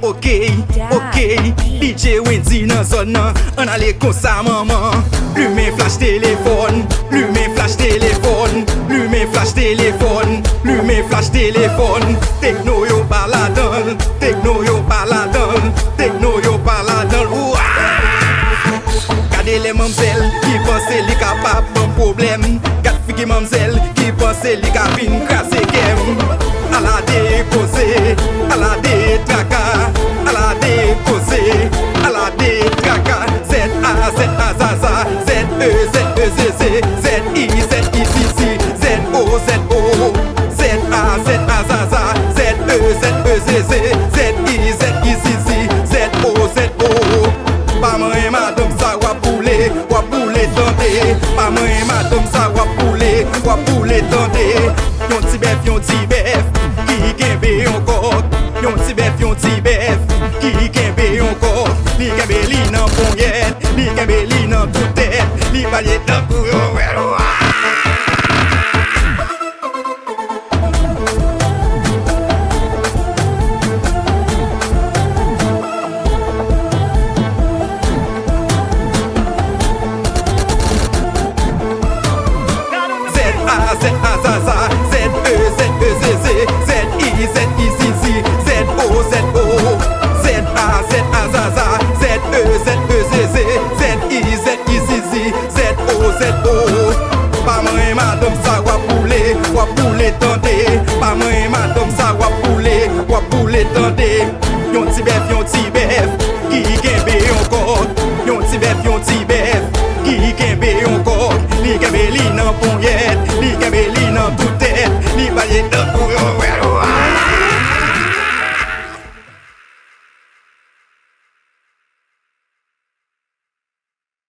ok, DJ Wendy nan zon nan, an ale kon sa maman. Lume flash téléphone, lume flash téléphone, lume flash téléphone, lume flash téléphone. Techno yo pa la dan, techno yo pa la dan, techno yo pa la dan. Gade les mamzelles qui pensent li kapab bon problème. Gade figi mamzelles qui pensent li ka fin krasé game. A la déposé, à la détraka, à la déposé, à la détraka. Z-A, Zaza, Z-E, Z-I-C-I-C-C, Z-O, Z-A, Zaza, Z-E, Z-I-C-C, Z-O. Pas moi et madame ça wap boule tenter. Pas moi et madame ça wap boule tenter. Yon ti bef, qui kembe yon kok. Yon ti bef, qui kembe yon kok. Li kembe li nan ponyet, li kembe li nan tout tête. Li palye tan pou yon wèl. Z-A-Zaza, Z-E, Z-I-C-C, Z-O, Z-A-Zaza, Z-E, Z-I-C-C, Z-O. Pas moi et madame ça wap boule tenter. Pas moi et madame ça wap boule tenter.